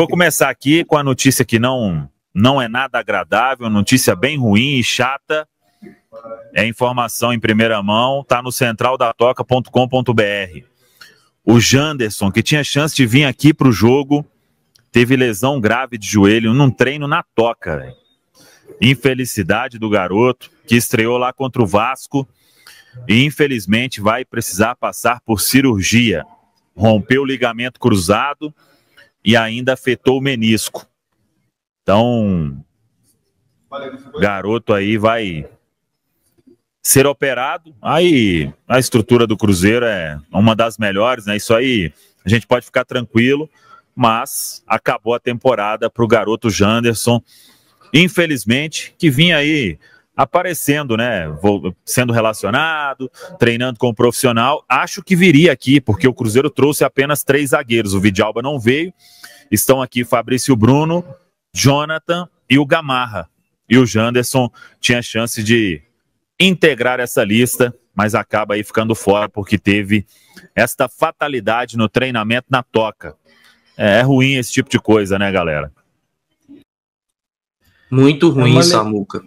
vou começar aqui com a notícia que não é nada agradável, notícia bem ruim e chata. É informação em primeira mão, está no centraldatoca.com.br. O Janderson, que tinha chance de vir aqui para o jogo, teve lesão grave de joelho num treino na Toca, véio. Infelicidade do garoto, que estreou lá contra o Vasco e infelizmente vai precisar passar por cirurgia. Rompeu o ligamento cruzado e ainda afetou o menisco. Então, o garoto aí vai ser operado. Aí a estrutura do Cruzeiro é uma das melhores, né? Isso aí a gente pode ficar tranquilo, mas acabou a temporada para o garoto Janderson, infelizmente, que vinha aí aparecendo, né? Sendo relacionado, treinando com o profissional. Acho que viria aqui, porque o Cruzeiro trouxe apenas 3 zagueiros. O Vidalba não veio. Estão aqui Fabrício Bruno, Jonathan e o Gamarra. E o Janderson tinha chance de integrar essa lista, mas acaba aí ficando fora porque teve esta fatalidade no treinamento na Toca. É ruim esse tipo de coisa, né, galera? Muito ruim, Samuca.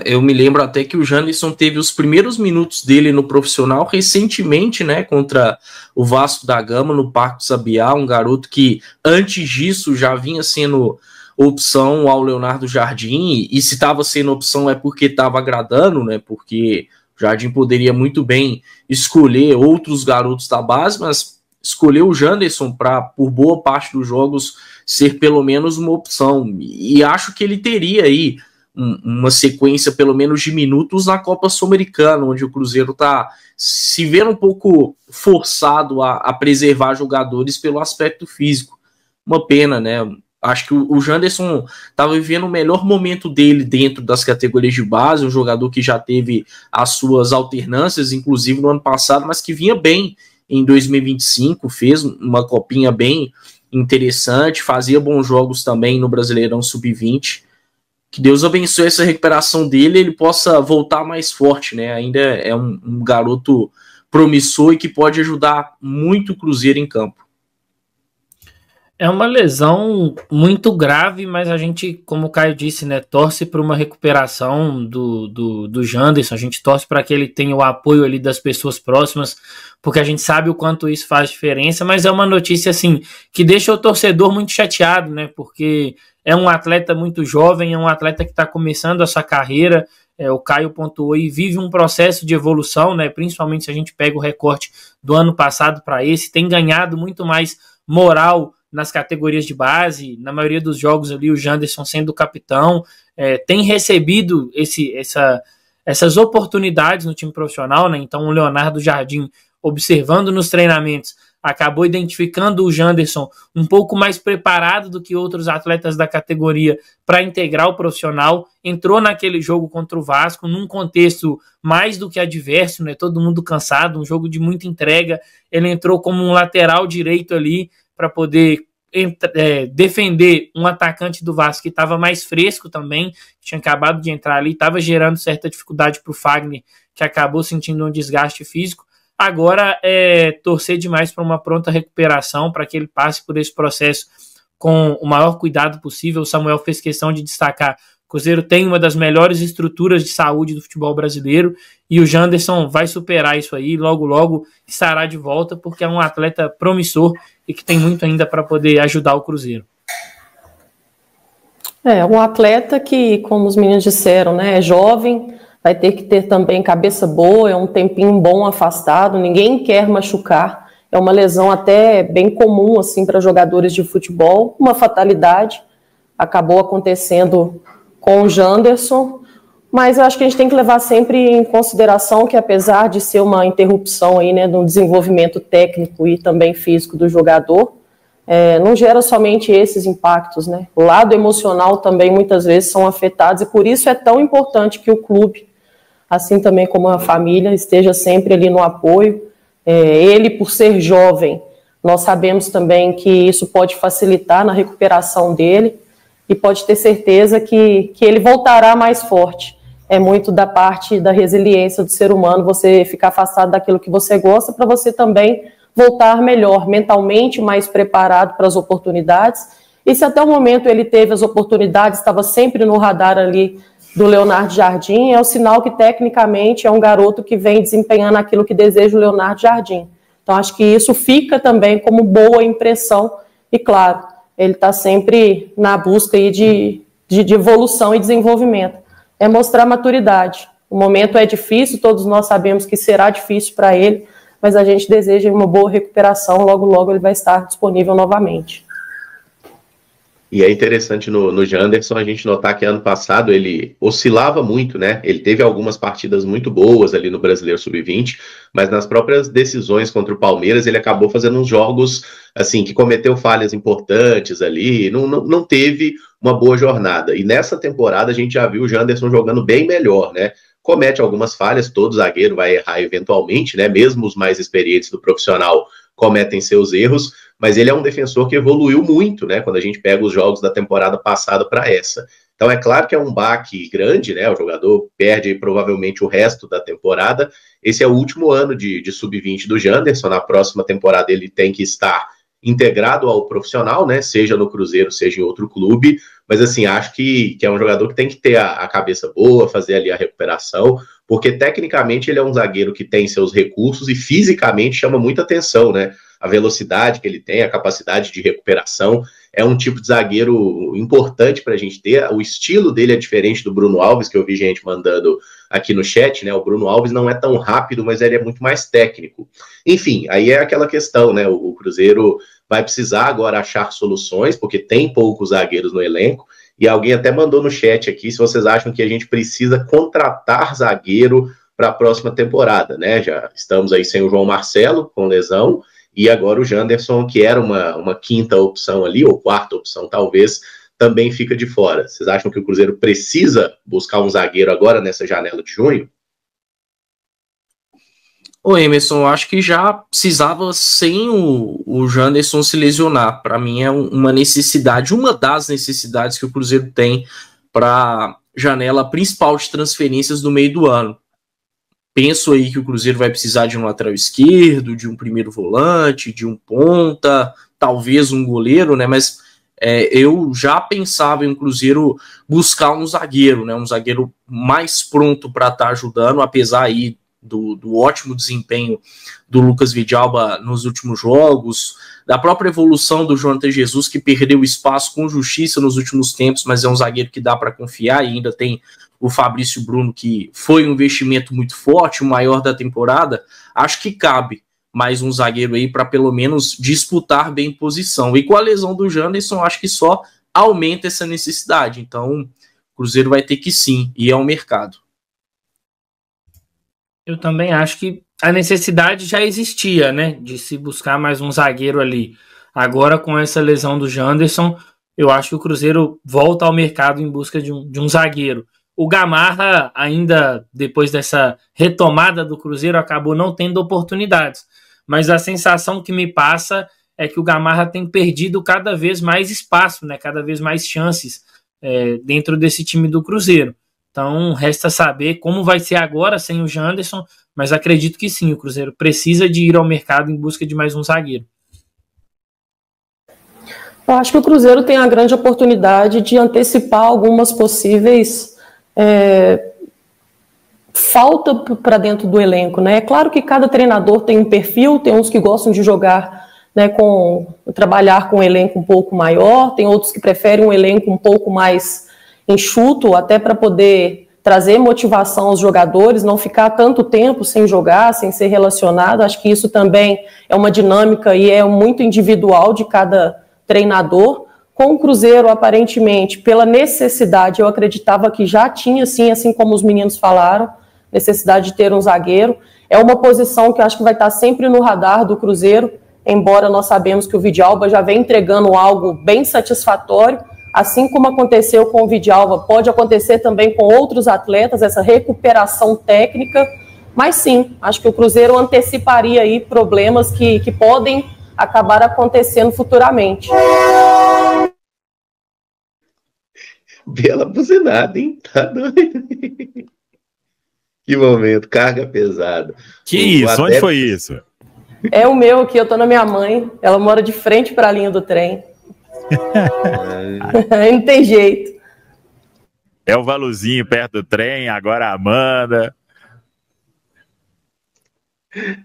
Eu me lembro até que o Janderson teve os primeiros minutos dele no profissional recentemente, né, contra o Vasco da Gama, no Parque do Sabiá, um garoto que antes disso já vinha sendo opção ao Leonardo Jardim, e se estava sendo opção é porque estava agradando, né, porque o Jardim poderia muito bem escolher outros garotos da base, mas escolheu o Janderson para, por boa parte dos jogos, ser pelo menos uma opção, e acho que ele teria aí uma sequência pelo menos de minutos na Copa Sul-Americana, onde o Cruzeiro está se vendo um pouco forçado a preservar jogadores pelo aspecto físico. Uma pena, né? Acho que o Janderson estava vivendo o melhor momento dele dentro das categorias de base, um jogador que já teve as suas alternâncias, inclusive no ano passado, mas que vinha bem em 2025, fez uma copinha bem interessante, fazia bons jogos também no Brasileirão Sub-20. Que Deus abençoe essa recuperação dele, ele possa voltar mais forte, né? Ainda é um garoto promissor e que pode ajudar muito o Cruzeiro em campo. É uma lesão muito grave, mas a gente, como o Caio disse, né, torce para uma recuperação do Janderson, a gente torce para que ele tenha o apoio ali das pessoas próximas, porque a gente sabe o quanto isso faz diferença, mas é uma notícia, assim, que deixa o torcedor muito chateado, né, porque é um atleta muito jovem, é um atleta que está começando a sua carreira, o Caio pontuou e vive um processo de evolução, né, principalmente se a gente pega o recorte do ano passado para esse, tem ganhado muito mais moral nas categorias de base, na maioria dos jogos ali o Janderson sendo o capitão, tem recebido essas oportunidades no time profissional, né? Então o Leonardo Jardim, observando nos treinamentos, acabou identificando o Janderson um pouco mais preparado do que outros atletas da categoria para integrar o profissional, entrou naquele jogo contra o Vasco, num contexto mais do que adverso, né? Todo mundo cansado, um jogo de muita entrega, ele entrou como um lateral direito ali, para poder defender um atacante do Vasco que estava mais fresco também, tinha acabado de entrar ali, estava gerando certa dificuldade para o Fagner, que acabou sentindo um desgaste físico. Agora é torcer demais para uma pronta recuperação, para que ele passe por esse processo com o maior cuidado possível. O Samuel fez questão de destacar: o Cruzeiro tem uma das melhores estruturas de saúde do futebol brasileiro e o Janderson vai superar isso aí, logo logo estará de volta, porque é um atleta promissor e que tem muito ainda para poder ajudar o Cruzeiro. Um atleta que, como os meninos disseram, né, é jovem, vai ter que ter também cabeça boa, é um tempinho bom afastado, ninguém quer machucar, é uma lesão até bem comum assim, para jogadores de futebol, uma fatalidade, acabou acontecendo com o Janderson, mas eu acho que a gente tem que levar sempre em consideração que, apesar de ser uma interrupção aí, né, no desenvolvimento técnico e também físico do jogador, não gera somente esses impactos, né? O lado emocional também muitas vezes são afetados e por isso é tão importante que o clube, assim também como a família, esteja sempre ali no apoio. Ele, por ser jovem, nós sabemos também que isso pode facilitar na recuperação dele e pode ter certeza que ele voltará mais forte. É muito da parte da resiliência do ser humano, você ficar afastado daquilo que você gosta para você também voltar melhor, mentalmente mais preparado para as oportunidades E se até o momento ele teve as oportunidades, estava sempre no radar ali do Leonardo Jardim, é o sinal que tecnicamente é um garoto que vem desempenhando aquilo que deseja o Leonardo Jardim. Então acho que isso fica também como boa impressão e claro, ele está sempre na busca aí de evolução e desenvolvimento. É mostrar maturidade. O momento é difícil, todos nós sabemos que será difícil para ele, mas a gente deseja uma boa recuperação, logo logo ele vai estar disponível novamente. E é interessante no Janderson a gente notar que ano passado ele oscilava muito, né? Ele teve algumas partidas muito boas ali no Brasileiro Sub-20, mas nas próprias decisões contra o Palmeiras ele acabou fazendo uns jogos assim que cometeu falhas importantes ali, não teve uma boa jornada. E nessa temporada a gente já viu o Janderson jogando bem melhor, né? Comete algumas falhas, todo zagueiro vai errar eventualmente, né? Mesmo os mais experientes do profissional cometem seus erros, mas ele é um defensor que evoluiu muito, né? Quando a gente pega os jogos da temporada passada para essa. Então é claro que é um baque grande, né? O jogador perde provavelmente o resto da temporada. Esse é o último ano de sub-20 do Janderson. Na próxima temporada ele tem que estar integrado ao profissional, né? Seja no Cruzeiro, seja em outro clube. Mas assim, acho que é um jogador que tem que ter a cabeça boa, fazer ali a recuperação, porque tecnicamente ele é um zagueiro que tem seus recursos e fisicamente chama muita atenção, né? A velocidade que ele tem, a capacidade de recuperação, é um tipo de zagueiro importante para a gente ter. O estilo dele é diferente do Bruno Alves, que eu vi gente mandando aqui no chat, né? O Bruno Alves não é tão rápido, mas ele é muito mais técnico. Enfim, aí é aquela questão, né? O Cruzeiro vai precisar agora achar soluções, porque tem poucos zagueiros no elenco, e alguém até mandou no chat aqui se vocês acham que a gente precisa contratar zagueiro para a próxima temporada, né? Já estamos aí sem o João Marcelo, com lesão, e agora o Janderson, que era uma quinta opção ali, ou quarta opção talvez, também fica de fora. Vocês acham que o Cruzeiro precisa buscar um zagueiro agora nessa janela de junho? Ô Emerson, eu acho que já precisava sem o Janderson se lesionar. Para mim é uma necessidade, uma das necessidades que o Cruzeiro tem para janela principal de transferências do meio do ano. Penso aí que o Cruzeiro vai precisar de um lateral esquerdo, de um primeiro volante, de um ponta, talvez um goleiro, né? Mas eu já pensava em o Cruzeiro buscar um zagueiro, né? Um zagueiro mais pronto para estar ajudando, apesar aí do ótimo desempenho do Lucas Vidalba nos últimos jogos, da própria evolução do Jonathan Jesus, que perdeu espaço com justiça nos últimos tempos, mas é um zagueiro que dá para confiar, e ainda tem o Fabrício Bruno, que foi um investimento muito forte, o maior da temporada. Acho que cabe mais um zagueiro aí para pelo menos disputar bem posição. E com a lesão do Janderson, acho que só aumenta essa necessidade. Então, o Cruzeiro vai ter que sim ir ao mercado. Eu também acho que a necessidade já existia, né, de se buscar mais um zagueiro ali. Agora, com essa lesão do Janderson, eu acho que o Cruzeiro volta ao mercado em busca de um zagueiro. O Gamarra, ainda depois dessa retomada do Cruzeiro, acabou não tendo oportunidades. Mas a sensação que me passa é que o Gamarra tem perdido cada vez mais espaço, né, cada vez mais chances dentro desse time do Cruzeiro. Então, resta saber como vai ser agora sem o Janderson, mas acredito que sim, o Cruzeiro precisa de ir ao mercado em busca de mais um zagueiro. Eu acho que o Cruzeiro tem a grande oportunidade de antecipar algumas possíveis falta para dentro do elenco, né? É claro que cada treinador tem um perfil, tem uns que gostam de jogar, né, trabalhar com um elenco um pouco maior, tem outros que preferem um elenco um pouco mais enxuto, até para poder trazer motivação aos jogadores, não ficar tanto tempo sem jogar, sem ser relacionado. Acho que isso também é uma dinâmica e é muito individual de cada treinador. Com o Cruzeiro, aparentemente, pela necessidade, eu acreditava que já tinha, sim, assim como os meninos falaram, necessidade de ter um zagueiro. É uma posição que eu acho que vai estar sempre no radar do Cruzeiro, embora nós sabemos que o Vidalba já vem entregando algo bem satisfatório. Assim como aconteceu com o Vidalba, pode acontecer também com outros atletas, essa recuperação técnica, mas sim, acho que o Cruzeiro anteciparia aí problemas que podem acabar acontecendo futuramente. Bela buzinada, hein? Tá doido? Que momento, carga pesada. Que isso? Onde foi isso? É o meu aqui, eu tô na minha mãe, ela mora de frente para a linha do trem. Não tem jeito. É o Valuzinho perto do trem, agora a Amanda.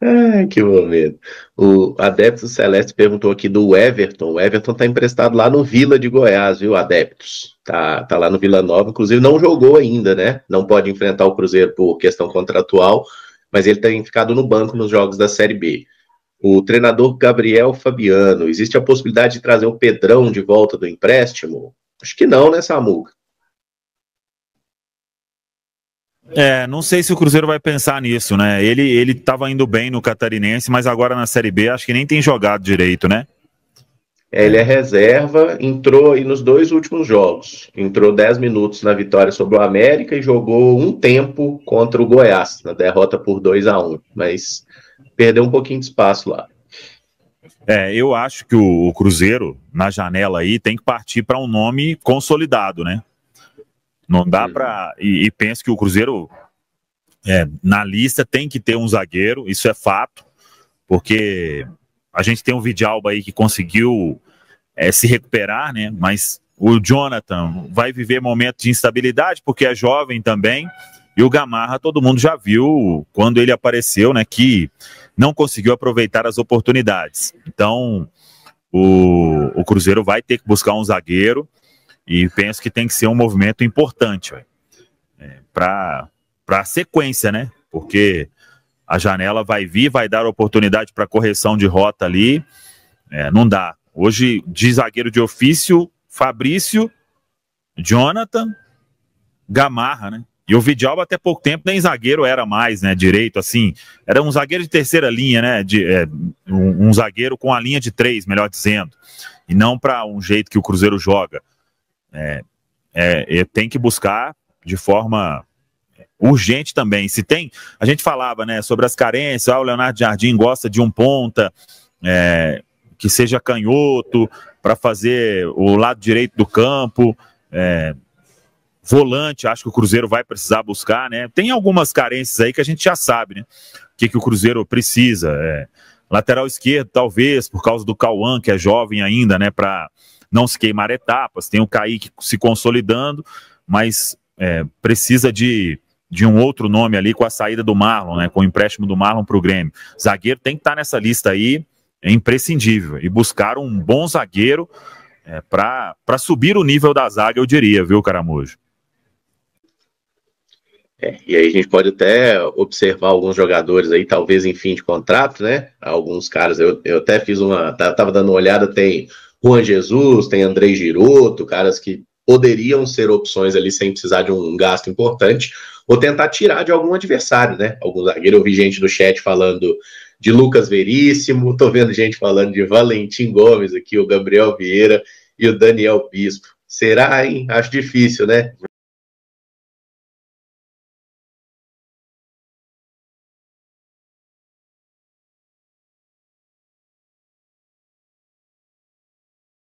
Ai, que momento. O Adeptos Celeste perguntou aqui do Everton. O Everton tá emprestado lá no Vila de Goiás, viu, Adeptos? Tá lá no Vila Nova, inclusive não jogou ainda, né? Não pode enfrentar o Cruzeiro por questão contratual, mas ele tem ficado no banco nos jogos da Série B. O treinador Gabriel Fabiano, existe a possibilidade de trazer o Pedrão de volta do empréstimo? Acho que não, né, Samuca? Não sei se o Cruzeiro vai pensar nisso, né? Ele estava indo bem no Catarinense, mas agora na Série B acho que nem tem jogado direito, né? Ele é reserva, entrou aí nos 2 últimos jogos. Entrou 10 minutos na vitória sobre o América e jogou um tempo contra o Goiás, na derrota por 2-1, mas perdeu um pouquinho de espaço lá. Eu acho que o Cruzeiro, na janela aí, tem que partir para um nome consolidado, né? Não dá para... E penso que o Cruzeiro, na lista, tem que ter um zagueiro, isso é fato, porque a gente tem o Vidalba aí que conseguiu se recuperar, né? Mas o Jonathan vai viver momentos de instabilidade, porque é jovem também, e o Gamarra, todo mundo já viu, quando ele apareceu, né, que não conseguiu aproveitar as oportunidades. Então, o Cruzeiro vai ter que buscar um zagueiro, e penso que tem que ser um movimento importante para a sequência, né? Porque a janela vai vir, vai dar oportunidade para correção de rota ali. Não dá. Hoje, de zagueiro de ofício, Fabrício, Jonathan, Gamarra, né? E o Vidalba até pouco tempo nem zagueiro era mais, né? Direito, assim. Era um zagueiro de terceira linha, né? Um zagueiro com a linha de 3, melhor dizendo. E não para um jeito que o Cruzeiro joga. Tem que buscar de forma urgente também. Se tem, a gente falava, né, sobre as carências. O Leonardo Jardim gosta de um ponta que seja canhoto para fazer o lado direito do campo. Volante, acho que o Cruzeiro vai precisar buscar, né? Tem algumas carências aí que a gente já sabe, né? O que o Cruzeiro precisa. Lateral esquerdo, talvez, por causa do Cauã, que é jovem ainda, né? Para não se queimar etapas. Tem o Kaique se consolidando, mas precisa de um outro nome ali com a saída do Marlon, né? Com o empréstimo do Marlon para o Grêmio. Zagueiro tem que estar nessa lista aí, é imprescindível. E buscar um bom zagueiro para subir o nível da zaga, eu diria, viu, Caramujo? E aí a gente pode até observar alguns jogadores aí, talvez em fim de contrato, né? Alguns caras, eu até fiz tava dando uma olhada, tem Juan Jesus, tem Andrei Giroto, caras que poderiam ser opções ali sem precisar de um gasto importante, ou tentar tirar de algum adversário, né? Algum zagueiro, eu vi gente no chat falando de Lucas Veríssimo, tô vendo gente falando de Valentim Gomes aqui, o Gabriel Vieira e o Daniel Bispo. Será, hein? Acho difícil, né?